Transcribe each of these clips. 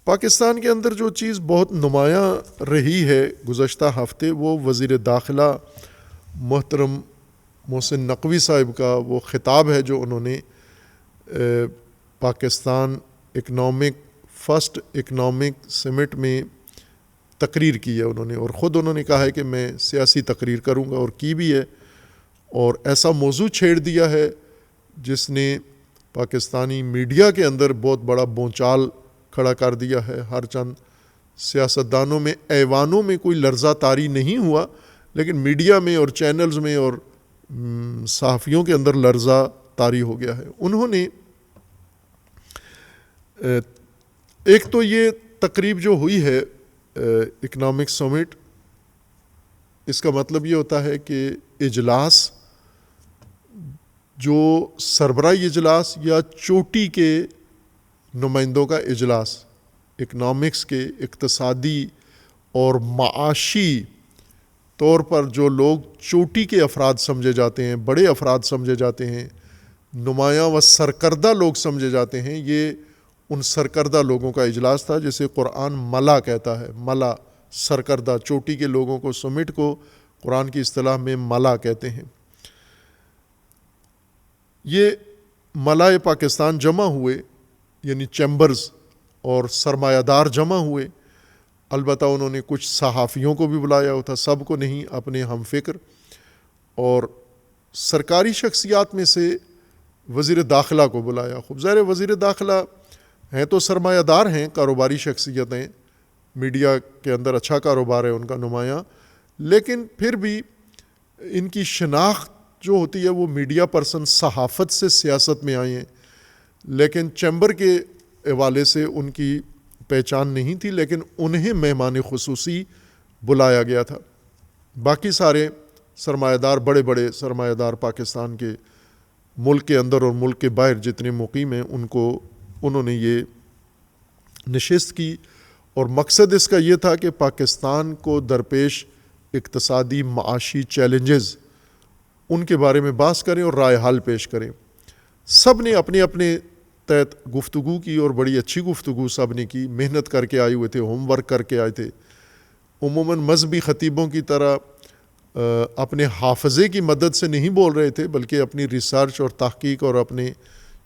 پاکستان کے اندر جو چیز بہت نمایاں رہی ہے گزشتہ ہفتے، وہ وزیر داخلہ محترم محسن نقوی صاحب کا وہ خطاب ہے جو انہوں نے پاکستان فرسٹ اکنامک سمٹ میں تقریر کی ہے انہوں نے، اور خود انہوں نے کہا ہے کہ میں سیاسی تقریر کروں گا، اور کی بھی ہے، اور ایسا موضوع چھیڑ دیا ہے جس نے پاکستانی میڈیا کے اندر بہت بڑا بونچال کھڑا کر دیا ہے۔ ہر چند سیاستدانوں میں ایوانوں میں کوئی لرزہ طاری نہیں ہوا، لیکن میڈیا میں اور چینلز میں اور صحافیوں کے اندر لرزہ طاری ہو گیا ہے۔ انہوں نے ایک تو یہ تقریب جو ہوئی ہے اکنامک سمٹ، اس کا مطلب یہ ہوتا ہے کہ اجلاس جو سربراہی اجلاس یا چوٹی کے نمائندوں کا اجلاس، اکنامکس کے اقتصادی اور معاشی طور پر جو لوگ چوٹی کے افراد سمجھے جاتے ہیں، بڑے افراد سمجھے جاتے ہیں، نمایاں و سرکردہ لوگ سمجھے جاتے ہیں، یہ ان سرکردہ لوگوں کا اجلاس تھا جسے قرآن ملا کہتا ہے۔ ملا، سرکردہ، چوٹی کے لوگوں کو، سمٹ کو قرآن کی اصطلاح میں ملا کہتے ہیں۔ یہ ملائے پاکستان جمع ہوئے، یعنی چیمبرز اور سرمایہ دار جمع ہوئے۔ البتہ انہوں نے کچھ صحافیوں کو بھی بلایا ہوتا، سب کو نہیں، اپنے ہم فکر، اور سرکاری شخصیات میں سے وزیر داخلہ کو بلایا۔ خوب ظاہر وزیر داخلہ ہیں تو سرمایہ دار ہیں، کاروباری شخصیتیں، میڈیا کے اندر اچھا کاروبار ہے ان کا نمایاں، لیکن پھر بھی ان کی شناخت جو ہوتی ہے وہ میڈیا پرسن، صحافت سے سیاست میں آئے ہیں، لیکن چیمبر کے حوالے سے ان کی پہچان نہیں تھی، لیکن انہیں مہمان خصوصی بلایا گیا تھا۔ باقی سارے سرمایہ دار، بڑے بڑے سرمایہ دار پاکستان کے، ملک کے اندر اور ملک کے باہر جتنے مقیم ہیں، انہوں نے یہ نشست کی، اور مقصد اس کا یہ تھا کہ پاکستان کو درپیش اقتصادی معاشی چیلنجز ان کے بارے میں بحث کریں اور رائے حل پیش کریں۔ سب نے اپنے اپنے تحت گفتگو کی، اور بڑی اچھی گفتگو سب نے کی، محنت کر کے آئے ہوئے تھے، ہوم ورک کر کے آئے تھے۔ عموماً مذہبی خطیبوں کی طرح اپنے حافظے کی مدد سے نہیں بول رہے تھے، بلکہ اپنی ریسرچ اور تحقیق اور اپنے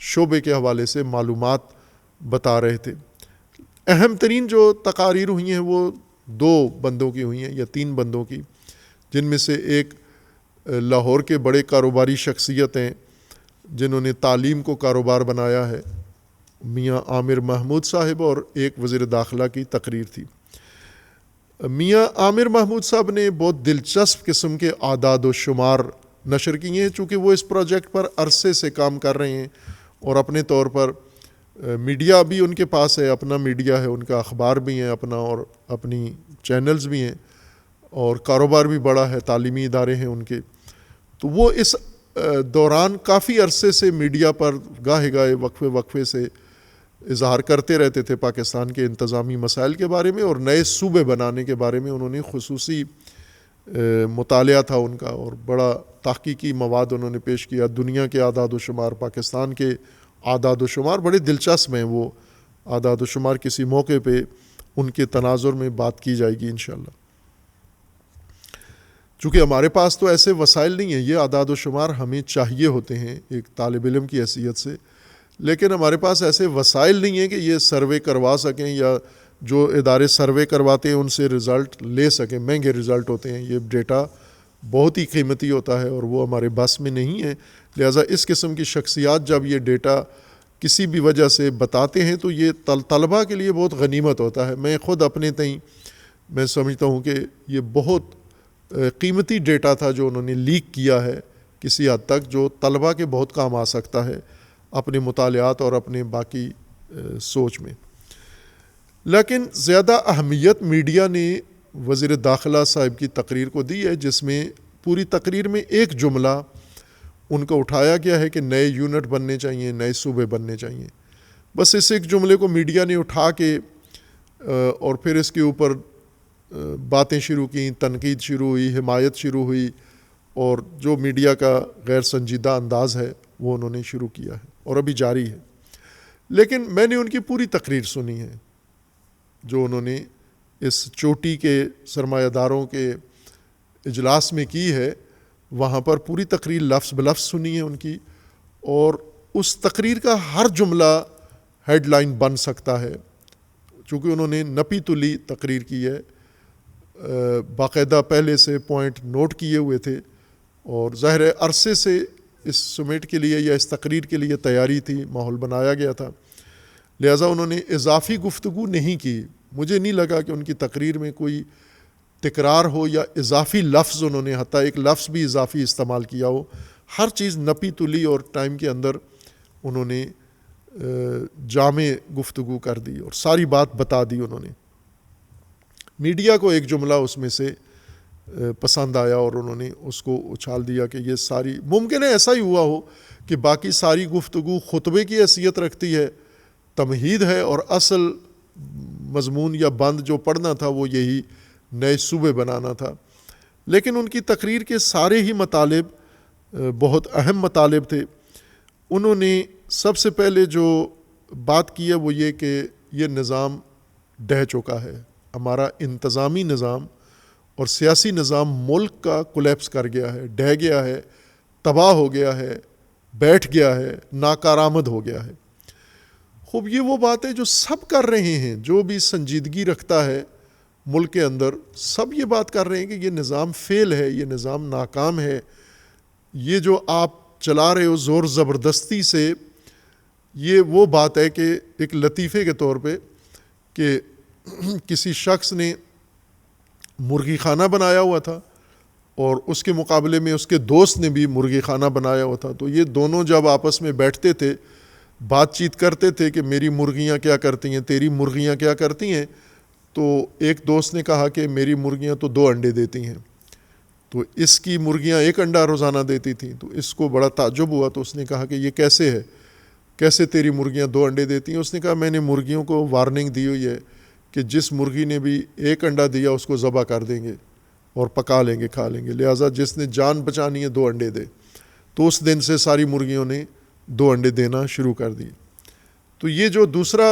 شعبے کے حوالے سے معلومات بتا رہے تھے۔ اہم ترین جو تقاریر ہوئی ہیں وہ 2 بندوں کی ہوئی ہیں یا 3 بندوں کی، جن میں سے ایک لاہور کے بڑے کاروباری شخصیت ہیں جنہوں نے تعلیم کو کاروبار بنایا ہے، میاں عامر محمود صاحب، اور ایک وزیر داخلہ کی تقریر تھی۔ میاں عامر محمود صاحب نے بہت دلچسپ قسم کے اعداد و شمار نشر کیے ہیں، چونکہ وہ اس پروجیکٹ پر عرصے سے کام کر رہے ہیں، اور اپنے طور پر میڈیا بھی ان کے پاس ہے، اپنا میڈیا ہے ان کا، اخبار بھی ہیں اپنا، اور اپنی چینلز بھی ہیں، اور کاروبار بھی بڑا ہے، تعلیمی ادارے ہیں ان کے۔ تو وہ اس دوران کافی عرصے سے میڈیا پر گاہے گاہے وقفے سے اظہار کرتے رہتے تھے پاکستان کے انتظامی مسائل کے بارے میں، اور نئے صوبے بنانے کے بارے میں انہوں نے خصوصی مطالعہ تھا ان کا، اور بڑا تحقیقی مواد انہوں نے پیش کیا۔ دنیا کے اعداد و شمار، پاکستان کے اعداد و شمار بڑے دلچسپ ہیں، وہ اعداد و شمار کسی موقع پہ ان کے تناظر میں بات کی جائے گی انشاءاللہ۔ چونکہ ہمارے پاس تو ایسے وسائل نہیں ہیں، یہ اعداد و شمار ہمیں چاہیے ہوتے ہیں ایک طالب علم کی حیثیت سے، لیکن ہمارے پاس ایسے وسائل نہیں ہیں کہ یہ سروے کروا سکیں، یا جو ادارے سروے کرواتے ہیں ان سے رزلٹ لے سکیں۔ مہنگے رزلٹ ہوتے ہیں، یہ ڈیٹا بہت ہی قیمتی ہوتا ہے، اور وہ ہمارے بس میں نہیں ہے۔ لہٰذا اس قسم کی شخصیات جب یہ ڈیٹا کسی بھی وجہ سے بتاتے ہیں تو یہ طلباء کے لیے بہت غنیمت ہوتا ہے۔ میں خود اپنے تئیں میں سمجھتا ہوں کہ یہ بہت قیمتی ڈیٹا تھا جو انہوں نے لیک کیا ہے کسی حد تک، جو طلباء کے بہت کام آ سکتا ہے اپنے مطالعات اور اپنے باقی سوچ میں۔ لیکن زیادہ اہمیت میڈیا نے وزیر داخلہ صاحب کی تقریر کو دی ہے، جس میں پوری تقریر میں ایک جملہ ان کو اٹھایا گیا ہے کہ نئے یونٹ بننے چاہیے، نئے صوبے بننے چاہیے۔ بس اس ایک جملے کو میڈیا نے اٹھا کے اور پھر اس کے اوپر باتیں شروع کیں، تنقید شروع ہوئی، حمایت شروع ہوئی، اور جو میڈیا کا غیر سنجیدہ انداز ہے وہ انہوں نے شروع کیا ہے اور ابھی جاری ہے۔ لیکن میں نے ان کی پوری تقریر سنی ہے، جو انہوں نے اس چوٹی کے سرمایہ داروں کے اجلاس میں کی ہے، وہاں پر پوری تقریر لفظ بلفظ سنی ہے ان کی، اور اس تقریر کا ہر جملہ ہیڈ لائن بن سکتا ہے، چونکہ انہوں نے نپی تلی تقریر کی ہے، باقاعدہ پہلے سے پوائنٹ نوٹ کیے ہوئے تھے، اور ظاہر عرصے سے اس سمیٹ کے لیے یا اس تقریر کے لیے تیاری تھی، ماحول بنایا گیا تھا، لہٰذا انہوں نے اضافی گفتگو نہیں کی۔ مجھے نہیں لگا کہ ان کی تقریر میں کوئی تکرار ہو یا اضافی لفظ انہوں نے حتیٰ ایک لفظ بھی اضافی استعمال کیا ہو، ہر چیز نپی تلی اور ٹائم کے اندر انہوں نے جامع گفتگو کر دی اور ساری بات بتا دی انہوں نے۔ میڈیا کو ایک جملہ اس میں سے پسند آیا اور انہوں نے اس کو اچھال دیا کہ یہ ساری، ممکن ہے ایسا ہی ہوا ہو کہ باقی ساری گفتگو خطبے کی حیثیت رکھتی ہے، تمہید ہے، اور اصل مضمون یا بند جو پڑھنا تھا وہ یہی نئے صوبے بنانا تھا، لیکن ان کی تقریر کے سارے ہی مطالب بہت اہم مطالب تھے۔ انہوں نے سب سے پہلے جو بات کی ہے وہ یہ کہ یہ نظام ڈہ چکا ہے، ہمارا انتظامی نظام اور سیاسی نظام ملک کا کولیپس کر گیا ہے، ڈہ گیا ہے، تباہ ہو گیا ہے، بیٹھ گیا ہے، ناکارآمد ہو گیا ہے۔ خوب یہ وہ بات ہے جو سب کر رہے ہیں، جو بھی سنجیدگی رکھتا ہے ملک کے اندر، سب یہ بات کر رہے ہیں کہ یہ نظام فیل ہے، یہ نظام ناکام ہے، یہ جو آپ چلا رہے ہو زور زبردستی سے، یہ وہ بات ہے کہ ایک لطیفے کے طور پہ کہ کسی شخص نے مرغی خانہ بنایا ہوا تھا اور اس کے مقابلے میں اس کے دوست نے بھی مرغی خانہ بنایا ہوا تھا، تو یہ دونوں جب آپس میں بیٹھتے تھے بات چیت کرتے تھے کہ میری مرغیاں کیا کرتی ہیں، تیری مرغیاں کیا کرتی ہیں، تو ایک دوست نے کہا کہ میری مرغیاں تو 2 انڈے دیتی ہیں، تو اس کی مرغیاں 1 انڈا روزانہ دیتی تھیں، تو اس کو بڑا تعجب ہوا، تو اس نے کہا کہ یہ کیسے ہے، کیسے تیری مرغیاں 2 انڈے دیتی ہیں؟ اس نے کہا میں نے مرغیوں کو وارننگ دی ہوئی ہے کہ جس مرغی نے بھی 1 انڈا دیا اس کو ذبح کر دیں گے اور پکا لیں گے، کھا لیں گے، لہٰذا جس نے جان بچانی ہے 2 انڈے دے۔ تو اس دن سے ساری مرغیوں نے 2 انڈے دینا شروع کر دی۔ تو یہ جو دوسرا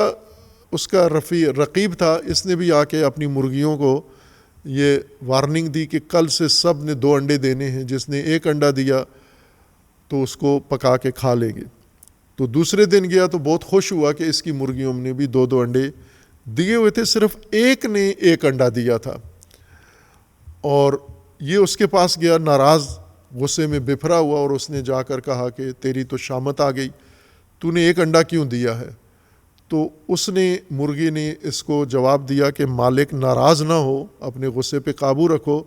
اس کا رقیب تھا، اس نے بھی آ کے اپنی مرغیوں کو یہ وارننگ دی کہ کل سے سب نے 2 انڈے دینے ہیں، جس نے 1 انڈا دیا تو اس کو پکا کے کھا لیں گے۔ تو دوسرے دن گیا تو بہت خوش ہوا کہ اس کی مرغیوں نے بھی 2 انڈے دیے ہوئے تھے، صرف ایک نے 1 انڈا دیا تھا، اور یہ اس کے پاس گیا ناراض، غصے میں بفرا ہوا، اور اس نے جا کر کہا کہ تیری تو شامت آ گئی، تو نے 1 انڈا کیوں دیا ہے؟ تو اس نے مرغی نے اس کو جواب دیا کہ مالک ناراض نہ ہو، اپنے غصے پہ قابو رکھو،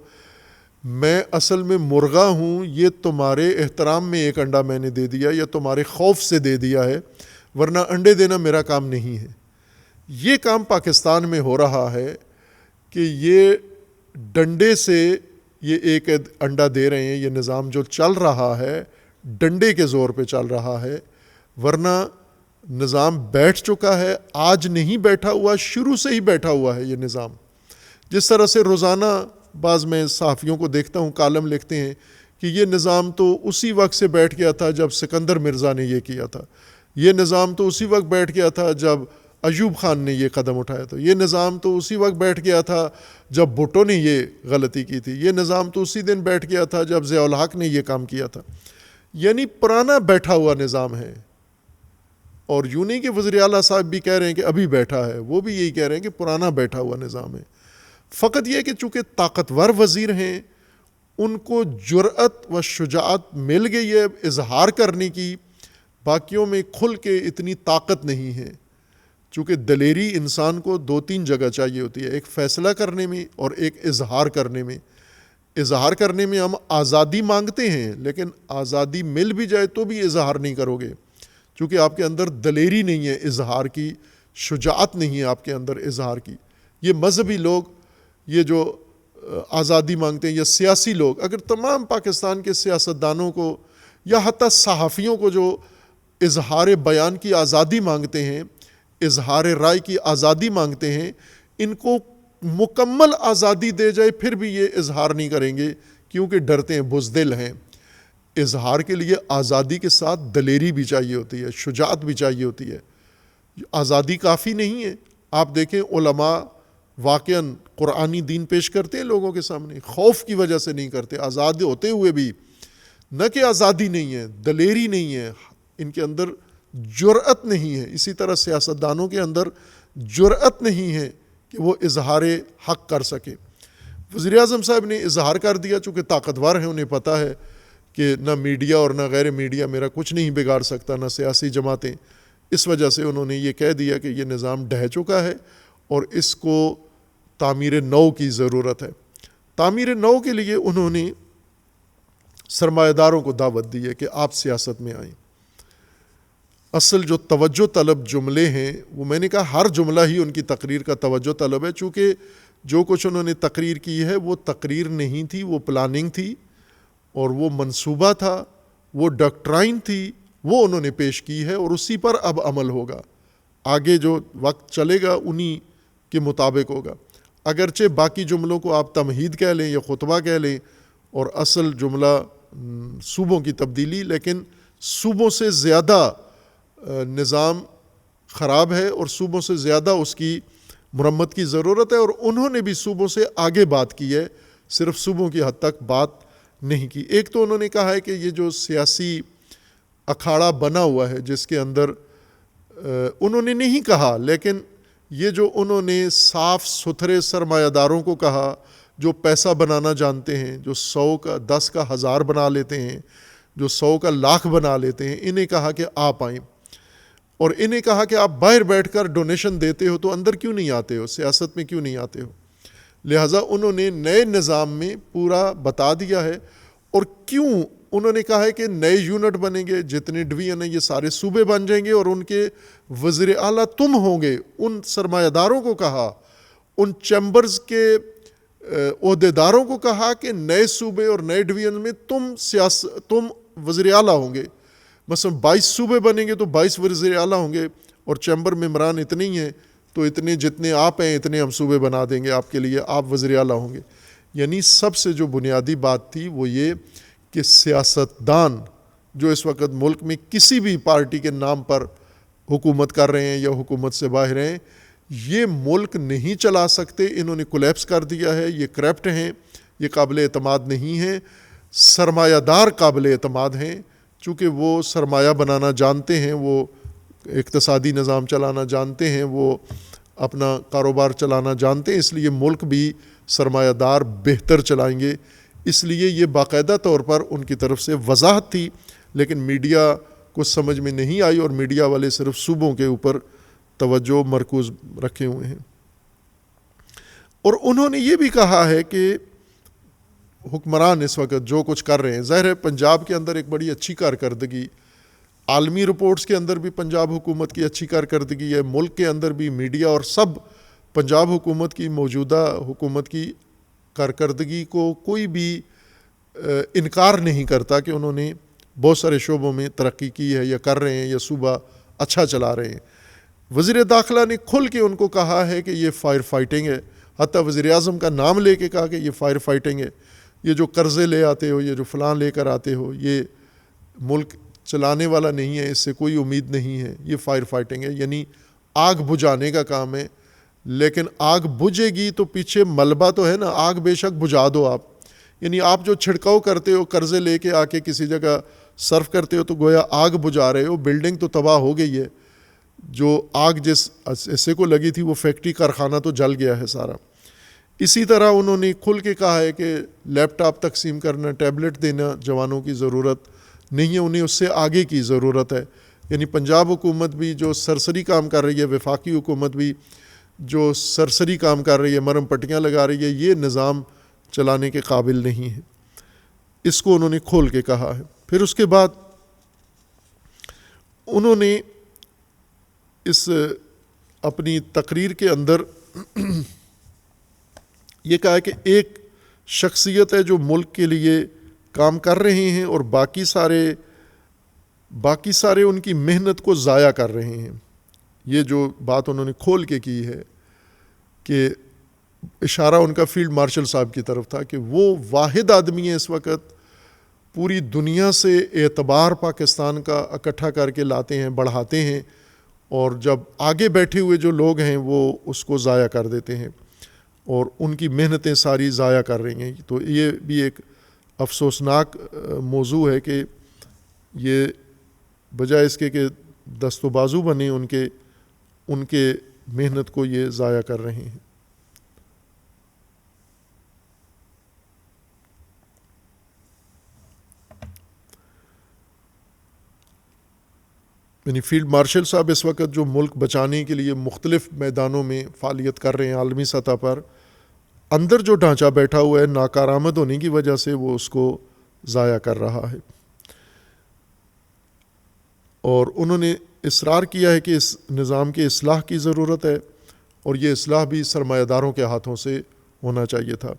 میں اصل میں مرغا ہوں، یہ تمہارے احترام میں 1 انڈا میں نے دے دیا یا تمہارے خوف سے دے دیا ہے، ورنہ انڈے دینا میرا کام نہیں ہے۔ یہ کام پاکستان میں ہو رہا ہے کہ یہ ڈنڈے سے یہ 1 انڈا دے رہے ہیں، یہ نظام جو چل رہا ہے ڈنڈے کے زور پہ چل رہا ہے، ورنہ نظام بیٹھ چکا ہے، آج نہیں بیٹھا ہوا، شروع سے ہی بیٹھا ہوا ہے یہ نظام۔ جس طرح سے روزانہ بعض میں صحافیوں کو دیکھتا ہوں کالم لکھتے ہیں کہ یہ نظام تو اسی وقت سے بیٹھ گیا تھا جب سکندر مرزا نے یہ کیا تھا، یہ نظام تو اسی وقت بیٹھ گیا تھا جب ایوب خان نے یہ قدم اٹھایا تھا، یہ نظام تو اسی وقت بیٹھ گیا تھا جب بھٹو نے یہ غلطی کی تھی، یہ نظام تو اسی دن بیٹھ گیا تھا جب ضیاء الحق نے یہ کام کیا تھا۔ یعنی پرانا بیٹھا ہوا نظام ہے، اور یوں نہیں کہ وزیر اعلیٰ صاحب بھی کہہ رہے ہیں کہ ابھی بیٹھا ہے، وہ بھی یہی کہہ رہے ہیں کہ پرانا بیٹھا ہوا نظام ہے۔ فقط یہ کہ چونکہ طاقتور وزیر ہیں، ان کو جرأت و شجاعت مل گئی ہے اظہار کرنے کی، باقیوں میں کھل کے اتنی طاقت نہیں ہے، چونکہ دلیری انسان کو 2-3 جگہ چاہیے ہوتی ہے، ایک فیصلہ کرنے میں اور ایک اظہار کرنے میں۔ اظہار کرنے میں ہم آزادی مانگتے ہیں، لیکن آزادی مل بھی جائے تو بھی اظہار نہیں کرو گے، چونکہ آپ کے اندر دلیری نہیں ہے اظہار کی، شجاعت نہیں ہے آپ کے اندر اظہار کی۔ یہ مذہبی لوگ، یہ جو آزادی مانگتے ہیں، یا سیاسی لوگ، اگر تمام پاکستان کے سیاستدانوں کو یا حتیٰ صحافیوں کو جو اظہار بیان کی آزادی مانگتے ہیں، اظہار رائے کی آزادی مانگتے ہیں، ان کو مکمل آزادی دے جائے پھر بھی یہ اظہار نہیں کریں گے، کیونکہ ڈرتے ہیں، بزدل ہیں۔ اظہار کے لیے آزادی کے ساتھ دلیری بھی چاہیے ہوتی ہے، شجاعت بھی چاہیے ہوتی ہے۔ آزادی کافی نہیں ہے۔ آپ دیکھیں علماء واقعاً قرآنی دین پیش کرتے ہیں لوگوں کے سامنے، خوف کی وجہ سے نہیں کرتے، آزاد ہوتے ہوئے بھی نہ کہ آزادی نہیں ہے، دلیری نہیں ہے، ان کے اندر جرأت نہیں ہے. اسی طرح سیاستدانوں کے اندر جرأت نہیں ہے کہ وہ اظہار حق کر سکے. وزیر اعظم صاحب نے اظہار کر دیا، چونکہ طاقتور ہیں، انہیں پتہ ہے کہ نہ میڈیا اور نہ غیر میڈیا میرا کچھ نہیں بگاڑ سکتا، نہ سیاسی جماعتیں. اس وجہ سے انہوں نے یہ کہہ دیا کہ یہ نظام ڈھہ چکا ہے اور اس کو تعمیر نو کی ضرورت ہے. تعمیر نو کے لیے انہوں نے سرمایہ داروں کو دعوت دی ہے کہ آپ سیاست میں آئیں. اصل جو توجہ طلب جملے ہیں وہ میں نے کہا ہر جملہ ہی ان کی تقریر کا توجہ طلب ہے، چونکہ جو کچھ انہوں نے تقریر کی ہے وہ تقریر نہیں تھی، وہ پلاننگ تھی اور وہ منصوبہ تھا، وہ ڈاکٹرائن تھی، وہ انہوں نے پیش کی ہے اور اسی پر اب عمل ہوگا. آگے جو وقت چلے گا انہی کے مطابق ہوگا. اگرچہ باقی جملوں کو آپ تمہید کہہ لیں یا خطبہ کہہ لیں اور اصل جملہ صوبوں کی تبدیلی، لیکن صوبوں سے زیادہ نظام خراب ہے اور صوبوں سے زیادہ اس کی مرمت کی ضرورت ہے، اور انہوں نے بھی صوبوں سے آگے بات کی ہے، صرف صوبوں کی حد تک بات نہیں کی. ایک تو انہوں نے کہا ہے کہ یہ جو سیاسی اکھاڑا بنا ہوا ہے جس کے اندر انہوں نے نہیں کہا، لیکن یہ جو انہوں نے صاف ستھرے سرمایہ داروں کو کہا جو پیسہ بنانا جانتے ہیں، جو 100 کا 10 کا 1000 بنا لیتے ہیں، جو 100 کا لاکھ بنا لیتے ہیں، انہیں کہا کہ آپ آئیں. اور انہیں کہا کہ آپ باہر بیٹھ کر ڈونیشن دیتے ہو تو اندر کیوں نہیں آتے ہو، سیاست میں کیوں نہیں آتے ہو. لہٰذا انہوں نے نئے نظام میں پورا بتا دیا ہے. اور کیوں انہوں نے کہا ہے کہ نئے یونٹ بنیں گے، جتنے ڈویژن ہیں یہ سارے صوبے بن جائیں گے اور ان کے وزیر اعلیٰ تم ہوں گے. ان سرمایہ داروں کو کہا، ان چیمبرز کے عہدیداروں کو کہا کہ نئے صوبے اور نئے ڈویژن میں تم وزیر اعلیٰ ہوں گے. مثلا 22 صوبے بنیں گے تو 22 وزیر اعلیٰ ہوں گے، اور چیمبر ممبران اتنے ہی ہیں تو اتنے جتنے آپ ہیں اتنے ہم صوبے بنا دیں گے آپ کے لیے، آپ وزیر اعلیٰ ہوں گے. یعنی سب سے جو بنیادی بات تھی وہ یہ کہ سیاستدان جو اس وقت ملک میں کسی بھی پارٹی کے نام پر حکومت کر رہے ہیں یا حکومت سے باہر ہیں، یہ ملک نہیں چلا سکتے. انہوں نے کولیپس کر دیا ہے، یہ کرپٹ ہیں، یہ قابل اعتماد نہیں ہیں. سرمایہ دار قابل اعتماد ہیں، چونکہ وہ سرمایہ بنانا جانتے ہیں، وہ اقتصادی نظام چلانا جانتے ہیں، وہ اپنا کاروبار چلانا جانتے ہیں، اس لیے ملک بھی سرمایہ دار بہتر چلائیں گے. اس لیے یہ باقاعدہ طور پر ان کی طرف سے وضاحت تھی، لیکن میڈیا کو سمجھ میں نہیں آئی اور میڈیا والے صرف صوبوں کے اوپر توجہ مرکوز رکھے ہوئے ہیں. اور انہوں نے یہ بھی کہا ہے کہ حکمران اس وقت جو کچھ کر رہے ہیں، ظاہر ہے پنجاب کے اندر ایک بڑی اچھی کارکردگی، عالمی رپورٹس کے اندر بھی پنجاب حکومت کی اچھی کارکردگی ہے، ملک کے اندر بھی میڈیا اور سب پنجاب حکومت کی موجودہ حکومت کی کارکردگی کو کوئی بھی انکار نہیں کرتا کہ انہوں نے بہت سارے شعبوں میں ترقی کی ہے یا کر رہے ہیں یا صوبہ اچھا چلا رہے ہیں. وزیر داخلہ نے کھل کے ان کو کہا ہے کہ یہ فائر فائٹنگ ہے، حتیٰ وزیر اعظم کا نام لے کے کہا کہ یہ فائر فائٹنگ ہے، یہ جو قرضے لے آتے ہو، یہ جو فلاں لے کر آتے ہو، یہ ملک چلانے والا نہیں ہے، اس سے کوئی امید نہیں ہے، یہ فائر فائٹنگ ہے. یعنی آگ بجھانے کا کام ہے، لیکن آگ بجھے گی تو پیچھے ملبہ تو ہے نا، آگ بے شک بجھا دو آپ. یعنی آپ جو چھڑکاؤ کرتے ہو، قرضے لے کے آ کے کسی جگہ صرف کرتے ہو تو گویا آگ بجھا رہے ہو، بلڈنگ تو تباہ ہو گئی ہے. جو آگ جس حصے کو لگی تھی وہ فیکٹری کارخانہ تو جل گیا ہے سارا. اسی طرح انہوں نے کھل کے کہا ہے کہ لیپ ٹاپ تقسیم کرنا، ٹیبلٹ دینا جوانوں کی ضرورت نہیں ہے، انہیں اس سے آگے کی ضرورت ہے. یعنی پنجاب حکومت بھی جو سرسری کام کر رہی ہے، وفاقی حکومت بھی جو سرسری کام کر رہی ہے، مرم پٹیاں لگا رہی ہے، یہ نظام چلانے کے قابل نہیں ہے. اس کو انہوں نے کھول کے کہا ہے. پھر اس کے بعد انہوں نے اس اپنی تقریر کے اندر یہ کہا کہ ایک شخصیت ہے جو ملک کے لیے کام کر رہے ہیں اور باقی سارے ان کی محنت کو ضائع کر رہے ہیں. یہ جو بات انہوں نے کھول کے کی ہے کہ اشارہ ان کا فیلڈ مارشل صاحب کی طرف تھا کہ وہ واحد آدمی ہے اس وقت پوری دنیا سے اعتبار پاکستان کا اکٹھا کر کے لاتے ہیں، بڑھاتے ہیں، اور جب آگے بیٹھے ہوئے جو لوگ ہیں وہ اس کو ضائع کر دیتے ہیں. اور ان کی محنتیں ساری ضائع کر رہی ہیں. تو یہ بھی ایک افسوسناک موضوع ہے کہ یہ بجائے اس کے کہ دست و بازو بنے ان کے محنت کو یہ ضائع کر رہے ہیں. یعنی فیلڈ مارشل صاحب اس وقت جو ملک بچانے کے لیے مختلف میدانوں میں فعالیت کر رہے ہیں عالمی سطح پر، اندر جو ڈھانچہ بیٹھا ہوا ہے ناکارآمد ہونے کی وجہ سے وہ اس کو ضائع کر رہا ہے. اور انہوں نے اصرار کیا ہے کہ اس نظام کی اصلاح کی ضرورت ہے، اور یہ اصلاح بھی سرمایہ داروں کے ہاتھوں سے ہونا چاہیے تھا.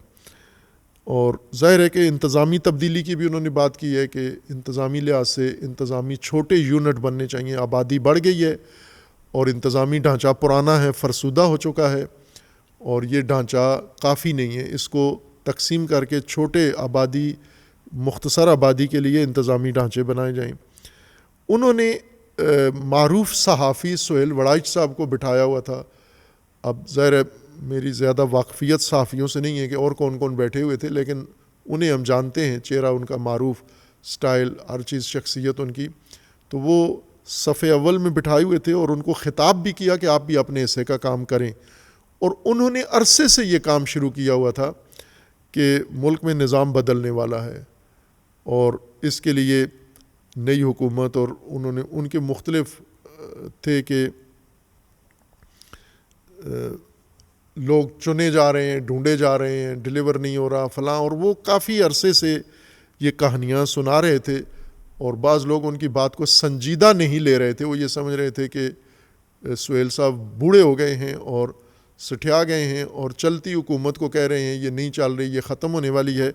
اور ظاہر ہے کہ انتظامی تبدیلی کی بھی انہوں نے بات کی ہے کہ انتظامی لحاظ سے انتظامی چھوٹے یونٹ بننے چاہیے. آبادی بڑھ گئی ہے اور انتظامی ڈھانچہ پرانا ہے، فرسودہ ہو چکا ہے، اور یہ ڈھانچہ کافی نہیں ہے. اس کو تقسیم کر کے چھوٹے آبادی، مختصر آبادی کے لیے انتظامی ڈھانچے بنائے جائیں. انہوں نے معروف صحافی سہیل وڑائچ صاحب کو بٹھایا ہوا تھا. اب ظاہر ہے میری زیادہ واقفیت صحافیوں سے نہیں ہے کہ اور کون کون بیٹھے ہوئے تھے، لیکن انہیں ہم جانتے ہیں، چہرہ ان کا معروف، سٹائل، ہر چیز، شخصیت ان کی. تو وہ صف اول میں بٹھائے ہوئے تھے اور ان کو خطاب بھی کیا کہ آپ بھی اپنے حصے کا کام کریں. اور انہوں نے عرصے سے یہ کام شروع کیا ہوا تھا کہ ملک میں نظام بدلنے والا ہے، اور اس کے لیے نئی حکومت، اور انہوں نے ان کے مختلف تھے کہ لوگ چنے جا رہے ہیں، ڈھونڈے جا رہے ہیں، ڈیلیور نہیں ہو رہا فلاں، اور وہ کافی عرصے سے یہ کہانیاں سنا رہے تھے. اور بعض لوگ ان کی بات کو سنجیدہ نہیں لے رہے تھے. وہ یہ سمجھ رہے تھے کہ سہیل صاحب بوڑھے ہو گئے ہیں اور سٹھیا گئے ہیں اور چلتی حکومت کو کہہ رہے ہیں یہ نہیں چل رہی، یہ ختم ہونے والی ہے.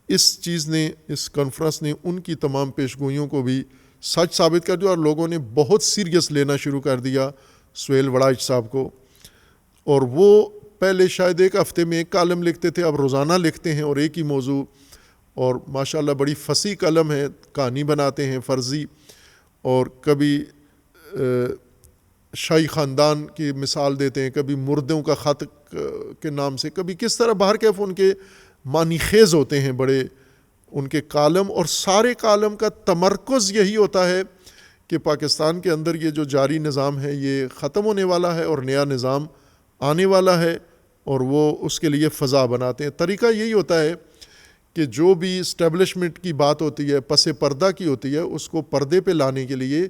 اس چیز نے، اس کانفرنس نے ان کی تمام پیشگوئیوں کو بھی سچ ثابت کر دیا، اور لوگوں نے بہت سیریس لینا شروع کر دیا سہیل وڑائچ صاحب کو. اور وہ پہلے شاید ایک ہفتے میں ایک کالم لکھتے تھے، اب روزانہ لکھتے ہیں اور ایک ہی موضوع، اور ماشاءاللہ بڑی فصیح قلم ہے، کہانی بناتے ہیں فرضی، اور کبھی شاہی خاندان کی مثال دیتے ہیں، کبھی مردوں کا خط کے نام سے، کبھی کس طرح باہر کیف ان کے معنی خیز ہوتے ہیں بڑے ان کے کالم. اور سارے کالم کا تمرکز یہی ہوتا ہے کہ پاکستان کے اندر یہ جو جاری نظام ہے یہ ختم ہونے والا ہے اور نیا نظام آنے والا ہے، اور وہ اس کے لیے فضا بناتے ہیں. طریقہ یہی ہوتا ہے کہ جو بھی اسٹیبلشمنٹ کی بات ہوتی ہے، پس پردہ کی ہوتی ہے، اس کو پردے پہ لانے کے لیے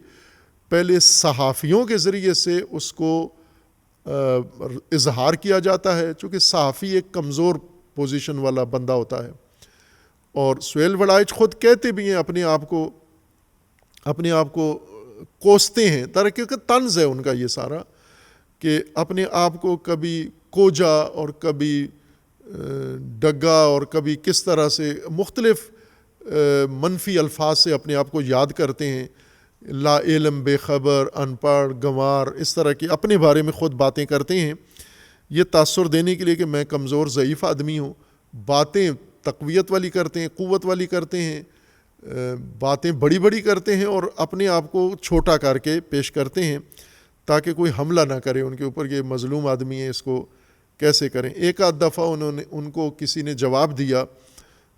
پہلے صحافیوں کے ذریعے سے اس کو اظہار کیا جاتا ہے، چونکہ صحافی ایک کمزور پوزیشن والا بندہ ہوتا ہے. اور سہیل وڑائچ خود کہتے بھی ہیں، اپنے آپ کو کوستے ہیں، ترقی کا طنز ہے ان کا یہ سارا، کہ اپنے آپ کو کبھی کوجا اور کبھی ڈگا اور کبھی کس طرح سے مختلف منفی الفاظ سے اپنے آپ کو یاد کرتے ہیں. لا علم، بے خبر، ان پڑھ، گنوار، اس طرح کی اپنے بارے میں خود باتیں کرتے ہیں، یہ تاثر دینے کے لیے کہ میں کمزور ضعیف آدمی ہوں. باتیں تقویت والی کرتے ہیں، قوت والی کرتے ہیں، باتیں بڑی بڑی کرتے ہیں، اور اپنے آپ کو چھوٹا کر کے پیش کرتے ہیں تاکہ کوئی حملہ نہ کرے ان کے اوپر، یہ مظلوم آدمی ہے، اس کو کیسے کریں. ایک آدھ دفعہ ان کو کسی نے جواب دیا،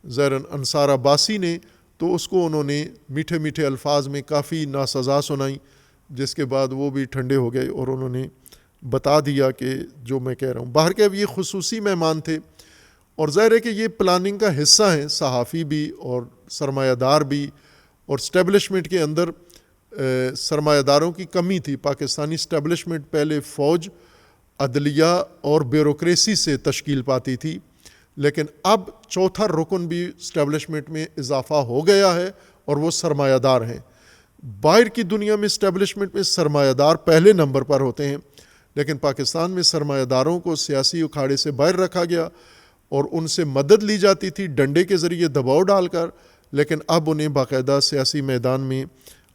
زہرن انصار عباسی نے، تو اس کو انہوں نے میٹھے میٹھے الفاظ میں کافی ناسزا سنائی، جس کے بعد وہ بھی ٹھنڈے ہو گئے اور انہوں نے بتا دیا کہ جو میں کہہ رہا ہوں. باہر کے اب یہ خصوصی مہمان تھے، اور ظاہر ہے کہ یہ پلاننگ کا حصہ ہیں، صحافی بھی اور سرمایہ دار بھی. اور اسٹیبلشمنٹ کے اندر سرمایہ داروں کی کمی تھی. پاکستانی اسٹیبلشمنٹ پہلے فوج، عدلیہ اور بیوروکریسی سے تشکیل پاتی تھی، لیکن اب چوتھا رکن بھی اسٹیبلشمنٹ میں اضافہ ہو گیا ہے، اور وہ سرمایہ دار ہیں. باہر کی دنیا میں اسٹیبلشمنٹ میں سرمایہ دار پہلے نمبر پر ہوتے ہیں، لیکن پاکستان میں سرمایہ داروں کو سیاسی اکھاڑے سے باہر رکھا گیا اور ان سے مدد لی جاتی تھی ڈنڈے کے ذریعے دباؤ ڈال کر، لیکن اب انہیں باقاعدہ سیاسی میدان میں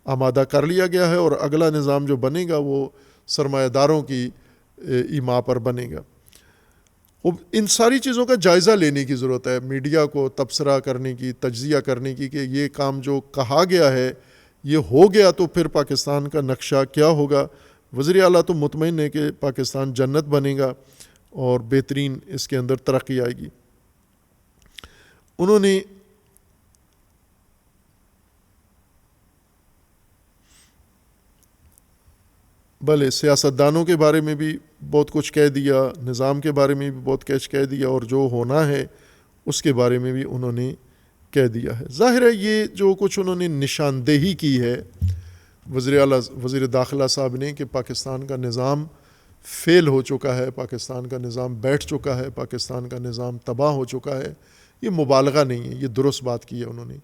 آمادہ کر لیا گیا ہے، اور اگلا نظام جو بنے گا وہ سرمایہ داروں کی ایما پر بنے گا. ان ساری چیزوں کا جائزہ لینے کی ضرورت ہے، میڈیا کو تبصرہ کرنے کی، تجزیہ کرنے کی، کہ یہ کام جو کہا گیا ہے یہ ہو گیا تو پھر پاکستان کا نقشہ کیا ہوگا. وزیر اعلیٰ تو مطمئن ہے کہ پاکستان جنت بنے گا، اور بہترین اس کے اندر ترقی آئے گی۔ انہوں نے بھلے سیاستدانوں کے بارے میں بھی بہت کچھ کہہ دیا، نظام کے بارے میں بھی بہت کچھ کہہ دیا، اور جو ہونا ہے اس کے بارے میں بھی انہوں نے کہہ دیا ہے۔ ظاہر ہے یہ جو کچھ انہوں نے نشاندہی کی ہے وزیر داخلہ صاحب نے کہ پاکستان کا نظام فیل ہو چکا ہے، پاکستان کا نظام بیٹھ چکا ہے، پاکستان کا نظام تباہ ہو چکا ہے، یہ مبالغہ نہیں ہے، یہ درست بات کی ہے انہوں نے۔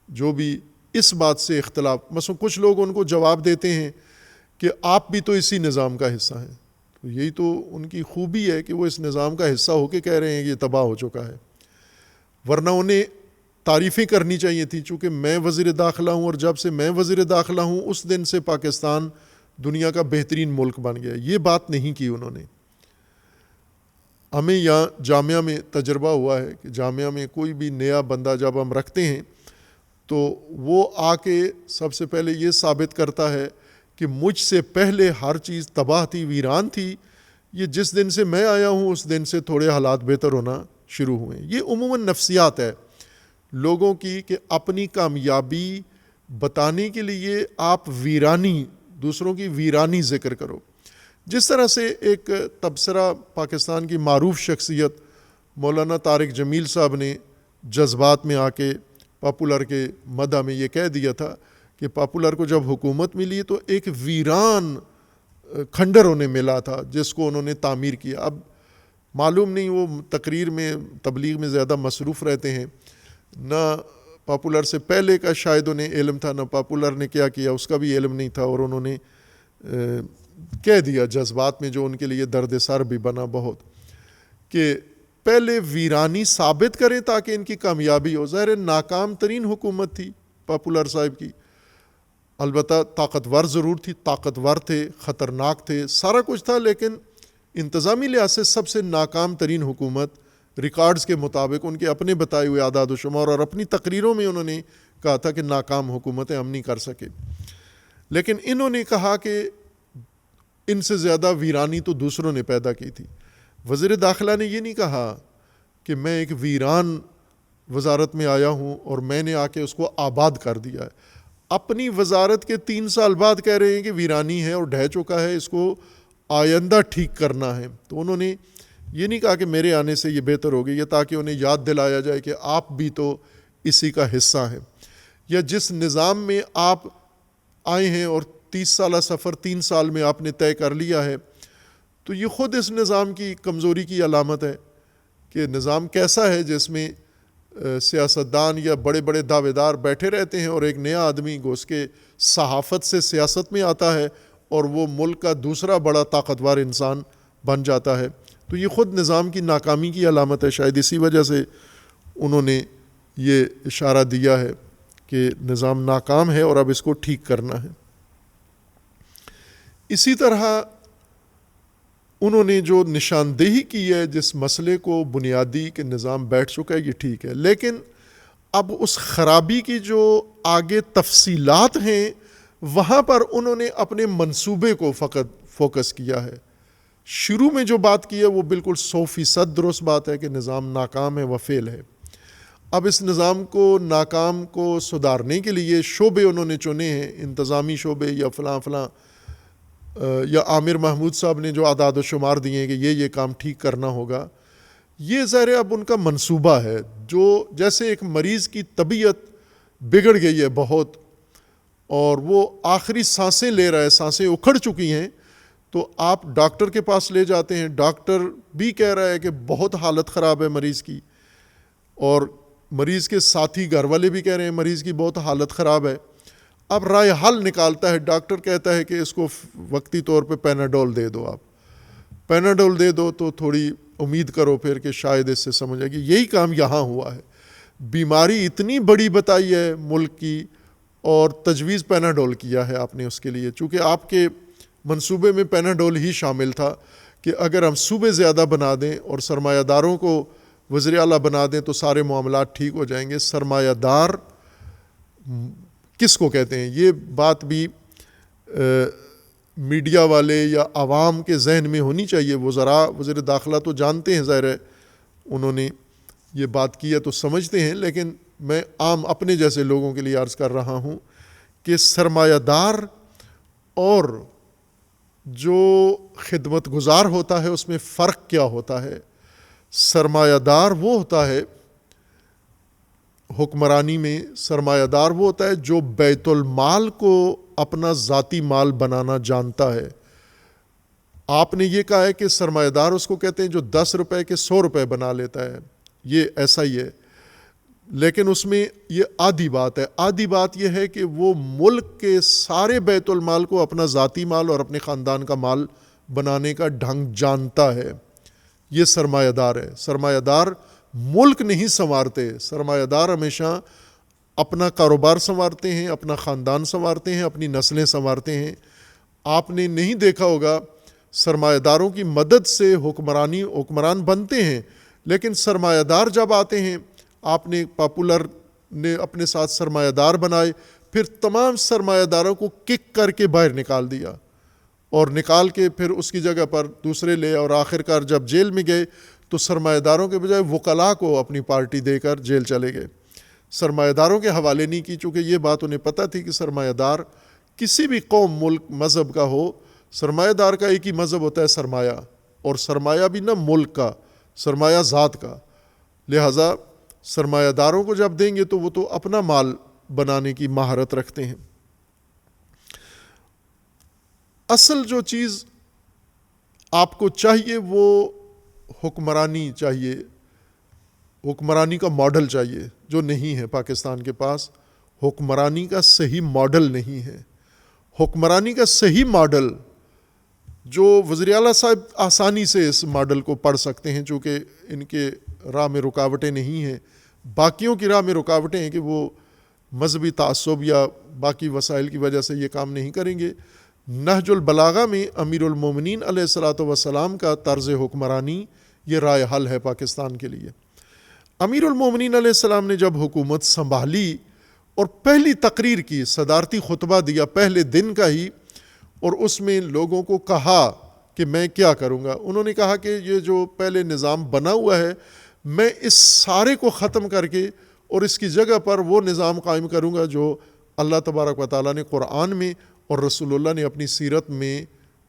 جو بھی اس بات سے اختلاف، مثلا کچھ لوگ ان کو جواب دیتے ہیں کہ آپ بھی تو اسی نظام کا حصہ ہیں، تو یہی تو ان کی خوبی ہے کہ وہ اس نظام کا حصہ ہو کے کہہ رہے ہیں کہ یہ تباہ ہو چکا ہے، ورنہ انہیں تعریفیں کرنی چاہیے تھی۔ چونکہ میں وزیر داخلہ ہوں، اور جب سے میں وزیر داخلہ ہوں اس دن سے پاکستان دنیا کا بہترین ملک بن گیا، یہ بات نہیں کی انہوں نے۔ ہمیں یہاں جامعہ میں تجربہ ہوا ہے کہ جامعہ میں کوئی بھی نیا بندہ جب ہم رکھتے ہیں تو وہ آ کے سب سے پہلے یہ ثابت کرتا ہے کہ مجھ سے پہلے ہر چیز تباہ تھی، ویران تھی، یہ جس دن سے میں آیا ہوں اس دن سے تھوڑے حالات بہتر ہونا شروع ہوئے۔ یہ عموماً نفسیات ہے لوگوں کی کہ اپنی کامیابی بتانے کے لیے آپ ویرانی، دوسروں کی ویرانی ذکر کرو۔ جس طرح سے ایک تبصرہ پاکستان کی معروف شخصیت مولانا طارق جمیل صاحب نے جذبات میں آ کے پاپولر کے مدح میں یہ کہہ دیا تھا کہ پاپولر کو جب حکومت ملی تو ایک ویران کھنڈر انہیں ملا تھا جس کو انہوں نے تعمیر کیا۔ اب معلوم نہیں، وہ تقریر میں تبلیغ میں زیادہ مصروف رہتے ہیں، نہ پاپولر سے پہلے کا شاید انہیں علم تھا، نہ پاپولر نے کیا کیا اس کا بھی علم نہیں تھا، اور انہوں نے کہہ دیا جذبات میں، جو ان کے لیے درد سر بھی بنا بہت، کہ پہلے ویرانی ثابت کریں تاکہ ان کی کامیابی ہو۔ ظاہر ناکام ترین حکومت تھی پاپولر صاحب کی، البتہ طاقتور ضرور تھی، طاقتور تھے، خطرناک تھے، سارا کچھ تھا، لیکن انتظامی لحاظ سے سب سے ناکام ترین حکومت ریکارڈز کے مطابق، ان کے اپنے بتائے ہوئے اعداد و شمار اور اپنی تقریروں میں انہوں نے کہا تھا کہ ناکام حکومتیں ہم نہیں کر سکے۔ لیکن انہوں نے کہا کہ ان سے زیادہ ویرانی تو دوسروں نے پیدا کی تھی۔ وزیر داخلہ نے یہ نہیں کہا کہ میں ایک ویران وزارت میں آیا ہوں اور میں نے آ کے اس کو آباد کر دیا ہے، اپنی وزارت کے 3 سال بعد کہہ رہے ہیں کہ ویرانی ہے اور ڈھہ چکا ہے، اس کو آئندہ ٹھیک کرنا ہے۔ تو انہوں نے یہ نہیں کہا کہ میرے آنے سے یہ بہتر ہوگی، یہ تاکہ انہیں یاد دلایا جائے کہ آپ بھی تو اسی کا حصہ ہیں، یا جس نظام میں آپ آئے ہیں اور 30 سالہ سفر 3 سال میں آپ نے طے کر لیا ہے، تو یہ خود اس نظام کی کمزوری کی علامت ہے کہ نظام کیسا ہے جس میں سیاستدان یا بڑے بڑے دعوے دار بیٹھے رہتے ہیں اور ایک نیا آدمی گھس کے صحافت سے سیاست میں آتا ہے اور وہ ملک کا دوسرا بڑا طاقتور انسان بن جاتا ہے۔ تو یہ خود نظام کی ناکامی کی علامت ہے۔ شاید اسی وجہ سے انہوں نے یہ اشارہ دیا ہے کہ نظام ناکام ہے اور اب اس کو ٹھیک کرنا ہے۔ اسی طرح انہوں نے جو نشاندہی کی ہے جس مسئلے کو بنیادی کہ نظام بیٹھ چکا ہے، یہ ٹھیک ہے، لیکن اب اس خرابی کی جو آگے تفصیلات ہیں وہاں پر انہوں نے اپنے منصوبے کو فقط فوکس کیا ہے۔ شروع میں جو بات کی ہے وہ بالکل 100% درست بات ہے کہ نظام ناکام ہے و فیل ہے۔ اب اس نظام کو ناکام کو سدھارنے کے لیے شعبے انہوں نے چنے ہیں، انتظامی شعبے یا فلاں فلاں، یا عامر محمود صاحب نے جو اعداد و شمار دیے ہیں کہ یہ کام ٹھیک کرنا ہوگا، یہ ظاہر اب ان کا منصوبہ ہے۔ جو جیسے ایک مریض کی طبیعت بگڑ گئی ہے بہت اور وہ آخری سانسیں لے رہا ہے، سانسیں اکھڑ چکی ہیں، تو آپ ڈاکٹر کے پاس لے جاتے ہیں، ڈاکٹر بھی کہہ رہا ہے کہ بہت حالت خراب ہے مریض کی، اور مریض کے ساتھی گھر والے بھی کہہ رہے ہیں مریض کی بہت حالت خراب ہے۔ اب رائے حل نکالتا ہے، ڈاکٹر کہتا ہے کہ اس کو وقتی طور پہ پیناڈول دے دو، آپ پیناڈول دے دو تو تھوڑی امید کرو پھر کہ شاید اس سے سمجھ آئے گی۔ یہی کام یہاں ہوا ہے، بیماری اتنی بڑی بتائی ہے ملک کی اور تجویز پیناڈول کیا ہے آپ نے اس کے لیے، چونکہ آپ کے منصوبے میں پیناڈول ہی شامل تھا کہ اگر ہم صوبے زیادہ بنا دیں اور سرمایہ داروں کو وزیر اعلیٰ بنا دیں تو سارے معاملات ٹھیک ہو جائیں گے۔ سرمایہ دار کس کو کہتے ہیں؟ یہ بات بھی میڈیا والے یا عوام کے ذہن میں ہونی چاہیے. وزراء وزیر داخلہ تو جانتے ہیں، ظاہر ہے انہوں نے یہ بات کی ہے تو سمجھتے ہیں، لیکن میں عام اپنے جیسے لوگوں کے لیے عرض کر رہا ہوں کہ سرمایہ دار اور جو خدمت گزار ہوتا ہے اس میں فرق کیا ہوتا ہے. سرمایہ دار وہ ہوتا ہے، حکمرانی میں سرمایہ دار وہ ہوتا ہے جو بیت المال کو اپنا ذاتی مال بنانا جانتا ہے. آپ نے یہ کہا ہے کہ سرمایہ دار اس کو کہتے ہیں جو 10 روپے کے 100 روپے بنا لیتا ہے، یہ ایسا ہی ہے، لیکن اس میں یہ آدھی بات ہے. آدھی بات یہ ہے کہ وہ ملک کے سارے بیت المال کو اپنا ذاتی مال اور اپنے خاندان کا مال بنانے کا ڈھنگ جانتا ہے. یہ سرمایہ دار ہے. سرمایہ دار ملک نہیں سنوارتے، سرمایہ دار ہمیشہ اپنا کاروبار سنوارتے ہیں، اپنا خاندان سنوارتے ہیں، اپنی نسلیں سنوارتے ہیں. آپ نے نہیں دیکھا ہوگا سرمایہ داروں کی مدد سے حکمران بنتے ہیں، لیکن سرمایہ دار جب آتے ہیں، آپ نے پاپولر نے اپنے ساتھ سرمایہ دار بنائے، پھر تمام سرمایہ داروں کو کک کر کے باہر نکال دیا اور نکال کے پھر اس کی جگہ پر دوسرے لے، اور آخر کار جب جیل میں گئے تو سرمایہ داروں کے بجائے وکلاء کو اپنی پارٹی دے کر جیل چلے گئے. سرمایہ داروں کے حوالے نہیں کی، چونکہ یہ بات انہیں پتہ تھی کہ سرمایہ دار کسی بھی قوم، ملک، مذہب کا ہو، سرمایہ دار کا ایک ہی مذہب ہوتا ہے سرمایہ، اور سرمایہ بھی نہ ملک کا، سرمایہ ذات کا. لہٰذا سرمایہ داروں کو جب دیں گے تو وہ تو اپنا مال بنانے کی مہارت رکھتے ہیں. اصل جو چیز آپ کو چاہیے وہ حکمرانی چاہیے، حکمرانی کا ماڈل چاہیے، جو نہیں ہے پاکستان کے پاس. حکمرانی کا صحیح ماڈل نہیں ہے. حکمرانی کا صحیح ماڈل جو وزیر اعلیٰ صاحب آسانی سے اس ماڈل کو پڑھ سکتے ہیں، چونکہ ان کے راہ میں رکاوٹیں نہیں ہیں. باقیوں کی راہ میں رکاوٹیں ہیں کہ وہ مذہبی تعصب یا باقی وسائل کی وجہ سے یہ کام نہیں کریں گے. نہج البلاغہ میں امیر المومنین علیہ الصلاۃ والسلام کا طرز حکمرانی یہ رائے حل ہے پاکستان کے لیے. امیر المومنین علیہ السلام نے جب حکومت سنبھالی اور پہلی تقریر کی، صدارتی خطبہ دیا پہلے دن کا ہی، اور اس میں لوگوں کو کہا کہ میں کیا کروں گا. انہوں نے کہا کہ یہ جو پہلے نظام بنا ہوا ہے، میں اس سارے کو ختم کر کے اور اس کی جگہ پر وہ نظام قائم کروں گا جو اللہ تبارک و تعالیٰ نے قرآن میں اور رسول اللہ نے اپنی سیرت میں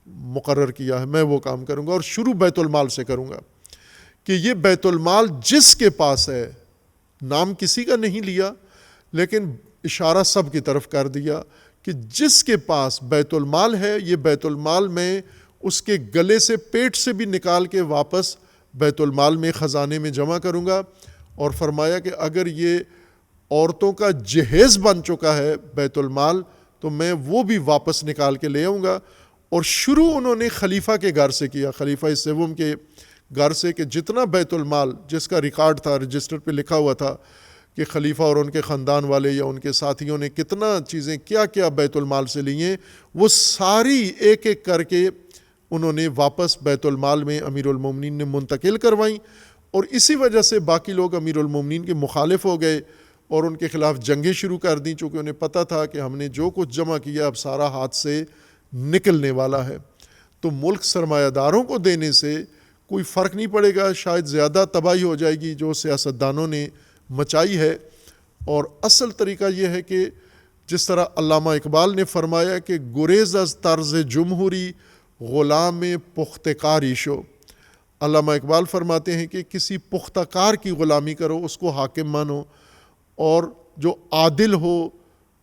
مقرر کیا ہے. میں وہ کام کروں گا، اور شروع بیت المال سے کروں گا کہ یہ بیت المال جس کے پاس ہے، نام کسی کا نہیں لیا لیکن اشارہ سب کی طرف کر دیا کہ جس کے پاس بیت المال ہے، یہ بیت المال میں اس کے گلے سے، پیٹ سے بھی نکال کے واپس بیت المال میں، خزانے میں جمع کروں گا. اور فرمایا کہ اگر یہ عورتوں کا جہیز بن چکا ہے بیت المال تو میں وہ بھی واپس نکال کے لے آؤں گا. اور شروع انہوں نے خلیفہ کے گھر سے کیا، خلیفہ سوم کے گھر سے، کہ جتنا بیت المال جس کا ریکارڈ تھا، رجسٹر پہ لکھا ہوا تھا کہ خلیفہ اور ان کے خاندان والے یا ان کے ساتھیوں نے کتنا چیزیں کیا کیا بیت المال سے لی ہیں، وہ ساری ایک ایک کر کے انہوں نے واپس بیت المال میں امیر المومنین نے منتقل کروائیں. اور اسی وجہ سے باقی لوگ امیر المومنین کے مخالف ہو گئے اور ان کے خلاف جنگیں شروع کر دیں، چونکہ انہیں پتہ تھا کہ ہم نے جو کچھ جمع کیا اب سارا ہاتھ سے نکلنے والا ہے. تو ملک سرمایہ داروں کو دینے سے کوئی فرق نہیں پڑے گا، شاید زیادہ تباہی ہو جائے گی جو سیاستدانوں نے مچائی ہے. اور اصل طریقہ یہ ہے کہ جس طرح علامہ اقبال نے فرمایا کہ گریز از طرز جمہوری غلام پختہ کاری شو. علامہ اقبال فرماتے ہیں کہ کسی پختہ کار کی غلامی کرو، اس کو حاکم مانو، اور جو عادل ہو،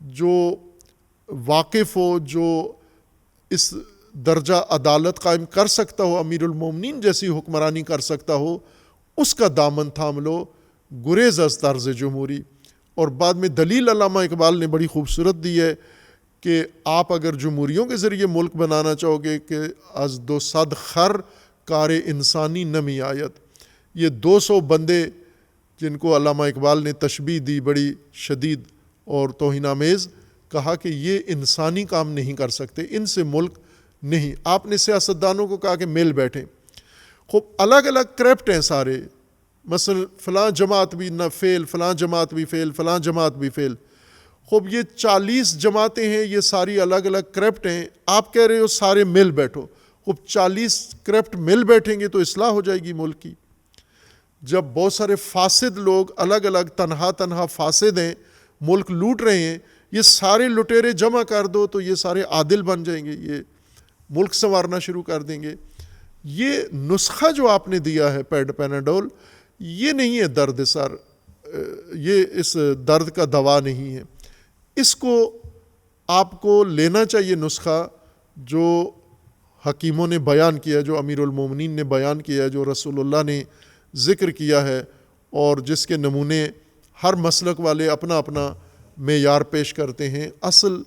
جو واقف ہو، جو اس درجہ عدالت قائم کر سکتا ہو، امیر المومنین جیسی حکمرانی کر سکتا ہو، اس کا دامن تھام لو. گریز از طرز جمہوری. اور بعد میں دلیل علامہ اقبال نے بڑی خوبصورت دی ہے کہ آپ اگر جمہوریوں کے ذریعے ملک بنانا چاہو گے کہ از 200 خر کار انسانی نمی آیت. یہ 200 بندے جن کو علامہ اقبال نے تشبیہ دی بڑی شدید اور توہین آمیز، کہا کہ یہ انسانی کام نہیں کر سکتے، ان سے ملک نہیں. آپ نے سیاستدانوں کو کہا کہ مل بیٹھیں. خوب الگ الگ کرپٹ ہیں سارے، مثلا فلاں جماعت بھی نہ فیل، فلاں جماعت بھی فیل، فلاں جماعت بھی فیل. خوب یہ 40 جماعتیں ہیں، یہ ساری الگ الگ کرپٹ ہیں، آپ کہہ رہے ہو سارے مل بیٹھو، خوب 40 کرپٹ مل بیٹھیں گے تو اصلاح ہو جائے گی ملک کی؟ جب بہت سارے فاسد لوگ الگ الگ تنہا فاسد ہیں، ملک لوٹ رہے ہیں، یہ سارے لٹیرے جمع کر دو تو یہ سارے عادل بن جائیں گے، یہ ملک سنوارنا شروع کر دیں گے۔ یہ نسخہ جو آپ نے دیا ہے پیناڈول، یہ نہیں ہے درد سر، یہ اس درد کا دوا نہیں ہے۔ اس کو آپ کو لینا چاہیے نسخہ جو حکیموں نے بیان کیا، جو امیر المومنین نے بیان کیا، جو رسول اللہ نے ذکر کیا ہے، اور جس کے نمونے ہر مسلک والے اپنا اپنا معیار پیش کرتے ہیں۔ اصل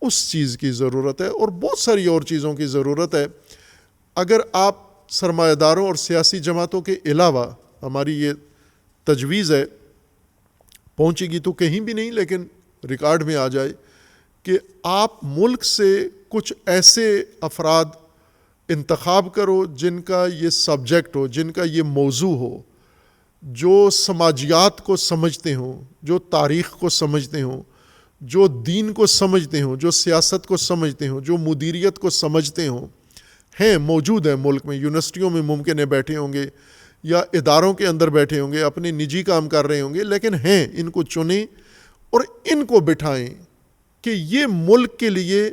اس چیز کی ضرورت ہے، اور بہت ساری اور چیزوں کی ضرورت ہے۔ اگر آپ سرمایہ داروں اور سیاسی جماعتوں کے علاوہ، ہماری یہ تجویز ہے، پہنچے گی تو کہیں بھی نہیں لیکن ریکارڈ میں آ جائے، کہ آپ ملک سے کچھ ایسے افراد انتخاب کرو جن کا یہ سبجیکٹ ہو، جن کا یہ موضوع ہو، جو سماجیات کو سمجھتے ہوں، جو تاریخ کو سمجھتے ہوں، جو دین کو سمجھتے ہوں، جو سیاست کو سمجھتے ہوں، جو مدیریت کو سمجھتے ہوں، ہیں موجود ہیں ملک میں، یونیورسٹیوں میں ممکن ہے بیٹھے ہوں گے یا اداروں کے اندر بیٹھے ہوں گے، اپنے نجی کام کر رہے ہوں گے، لیکن ہیں، ان کو چنیں اور ان کو بٹھائیں کہ یہ ملک کے لیے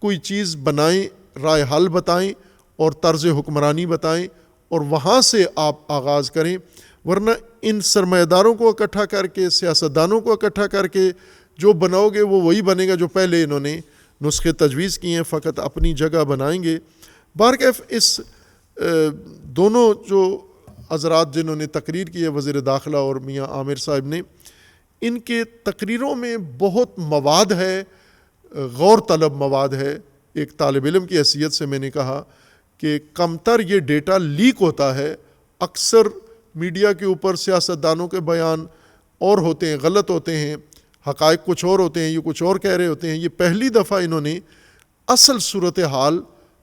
کوئی چیز بنائیں، رائے حل بتائیں اور طرز حکمرانی بتائیں، اور وہاں سے آپ آغاز کریں۔ ورنہ ان سرمایہ داروں کو اکٹھا کر کے، سیاستدانوں کو اکٹھا کر کے جو بناؤ گے وہ وہی بنے گا جو پہلے انہوں نے نسخے تجویز کیے ہیں، فقط اپنی جگہ بنائیں گے۔ بہرکیف اس دونوں جو حضرات جنہوں نے تقریر کی ہے، وزیر داخلہ اور میاں عامر صاحب نے، ان کے تقریروں میں بہت مواد ہے، غور طلب مواد ہے۔ ایک طالب علم کی حیثیت سے میں نے کہا کہ کمتر یہ ڈیٹا لیک ہوتا ہے، اکثر میڈیا کے اوپر سیاستدانوں کے بیان اور ہوتے ہیں، غلط ہوتے ہیں، حقائق کچھ اور ہوتے ہیں، یہ کچھ اور کہہ رہے ہوتے ہیں۔ یہ پہلی دفعہ انہوں نے اصل صورتحال،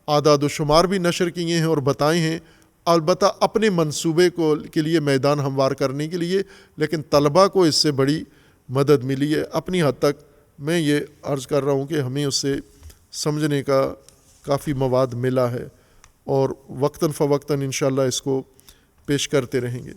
اعداد و شمار بھی نشر کیے ہیں اور بتائے ہیں، البتہ اپنے منصوبے کے لیے میدان ہموار کرنے کے لیے، لیکن طلباء کو اس سے بڑی مدد ملی ہے۔ اپنی حد تک میں یہ عرض کر رہا ہوں کہ ہمیں اس سے سمجھنے کا کافی مواد ملا ہے، اور وقتاً فوقتاً انشاءاللہ اس کو پیش کرتے رہیں گے۔